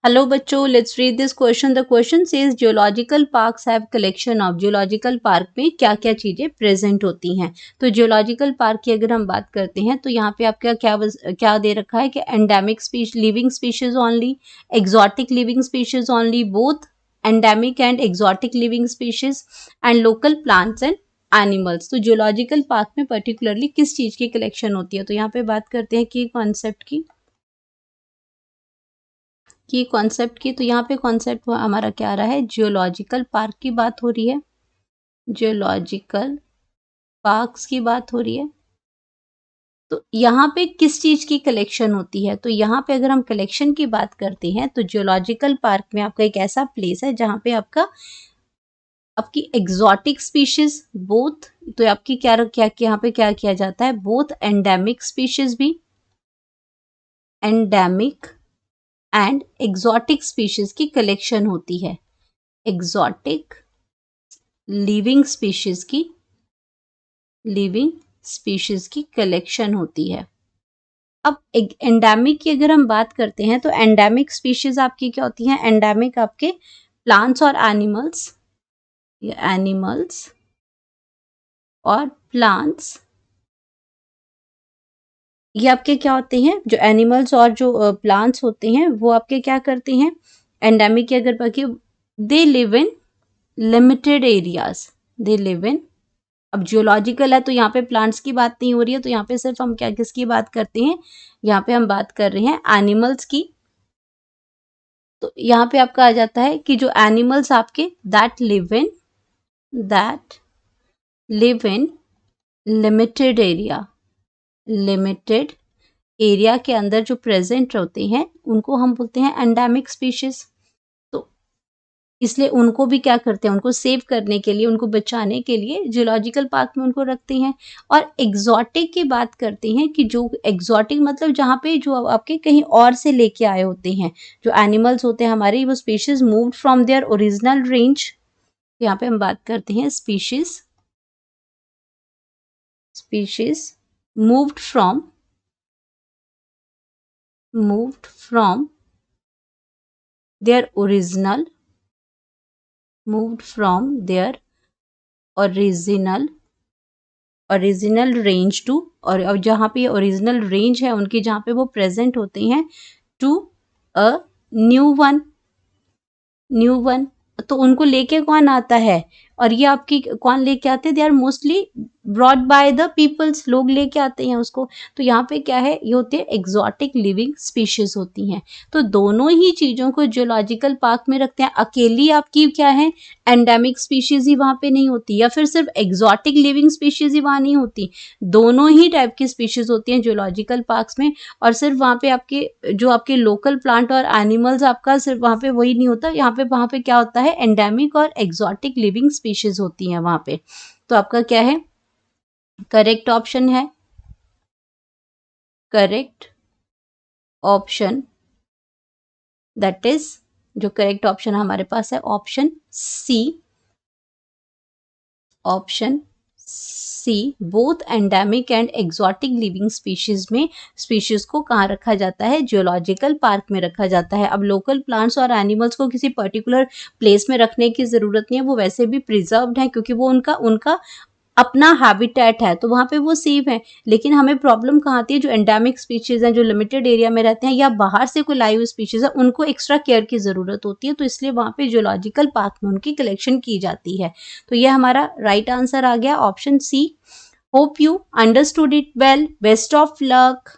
Hello बच्चों, let's read this question. The question says geological parks have collection of. Geological park में क्या क्या चीजें प्रेजेंट होती हैं। तो जियोलॉजिकल पार्क की अगर हम बात करते हैं तो यहाँ पे आपका क्या दे रखा है कि endemic living species only, exotic living species only, both endemic and exotic living species and local plants and animals. तो जियोलॉजिकल पार्क में पर्टिकुलरली किस चीज की कलेक्शन होती है। तो यहाँ पे बात करते हैं की कॉन्सेप्ट की कॉन्सेप्ट की। तो यहाँ पे कॉन्सेप्ट हमारा क्या आ रहा है, जियोलॉजिकल पार्क की बात हो रही है, जियोलॉजिकल पार्क्स की बात हो रही है। तो यहाँ पे किस चीज की कलेक्शन होती है। तो यहाँ पे अगर हम कलेक्शन की बात करते हैं तो जियोलॉजिकल पार्क में आपका एक ऐसा प्लेस है जहाँ पे आपकी एग्जॉटिक स्पीशीज बोथ, तो आपकी क्या यहाँ पे क्या किया जाता है, बोथ एंडेमिक स्पीशीज भी, एंडेमिक एंड एक्सोटिक स्पीशीज की कलेक्शन होती है। एक्सोटिक लिविंग स्पीशीज की कलेक्शन होती है। अब एंडेमिक की अगर हम बात करते हैं तो एंडेमिक स्पीशीज आपकी क्या होती हैं, एंडेमिक आपके प्लांट्स और एनिमल्स, और प्लांट्स, ये आपके क्या होते हैं, जो एनिमल्स और जो प्लांट्स होते हैं वो आपके क्या करते हैं, एंडेमिक की अगर बाकी, they live in limited areas, they live in. अब जियोलॉजिकल है तो यहाँ पे प्लांट्स की बात नहीं हो रही है, तो यहाँ पे सिर्फ हम क्या किसकी बात करते हैं, यहाँ पे हम बात कर रहे हैं एनिमल्स की। तो यहाँ पे आपका आ जाता है कि जो एनिमल्स आपके that live in limited area के अंदर जो प्रेजेंट होते हैं उनको हम बोलते हैं एंडेमिक स्पीशीज। तो इसलिए उनको भी क्या करते हैं, उनको सेव करने के लिए, उनको बचाने के लिए जियोलॉजिकल पार्क में उनको रखते हैं। और एग्जॉटिक की बात करते हैं कि जो एग्जॉटिक मतलब जहाँ पे जो आपके कहीं और से लेके आए होते हैं, जो एनिमल्स होते हैं हमारे, वो species moved from their original range. यहाँ पे हम बात करते हैं species moved from their original range to, और जहाँ पे ओरिजिनल रेंज है उनकी, जहाँ पे वो प्रेजेंट होते हैं, टू अ न्यू वन। तो उनको लेके कौन आता है, और ये आपकी कौन लेके आते हैं, they are mostly brought by the peoples, लोग लेके आते हैं उसको। तो यहाँ पे क्या है, ये होती है एग्जॉटिक लिविंग स्पीशीज होती हैं। तो दोनों ही चीजों को जियोलॉजिकल पार्क में रखते हैं। अकेली आपकी क्या है, एंडेमिक स्पीशीज ही वहां पे नहीं होती, या फिर सिर्फ एग्जॉटिक लिविंग स्पीशीज ही वहां नहीं होती, दोनों ही टाइप की स्पीशीज होती हैं जियोलॉजिकल पार्क्स में। और सिर्फ वहां पे आपके जो आपके लोकल प्लांट और एनिमल्स आपका सिर्फ वहां पे वही नहीं होता, यहाँ पे वहां पे क्या होता है, एंडेमिक और एक्सोटिक लिविंग स्पीशीज होती हैं वहां पे। तो आपका क्या है, करेक्ट ऑप्शन है, करेक्ट ऑप्शन दैट इज, जो करेक्ट ऑप्शन हमारे पास है option C, both endemic and exotic living species में स्पीशीज को कहाँ रखा जाता है, जियोलॉजिकल पार्क में रखा जाता है। अब लोकल प्लांट्स और एनिमल्स को किसी पर्टिकुलर प्लेस में रखने की जरूरत नहीं है, वो वैसे भी प्रिजर्व्ड है क्योंकि वो उनका अपना हैबिटेट है, तो वहां पे वो सेफ है। लेकिन हमें प्रॉब्लम कहाँ आती है, जो एंडेमिक स्पीशीज हैं, जो लिमिटेड एरिया में रहते हैं, या बाहर से कोई लाई हुई स्पीशीज है, उनको एक्स्ट्रा केयर की जरूरत होती है। तो इसलिए वहां पे जियोलॉजिकल पार्क में उनकी कलेक्शन की जाती है। तो ये हमारा राइट आंसर आ गया option C. Hope you understood it well. Best of luck.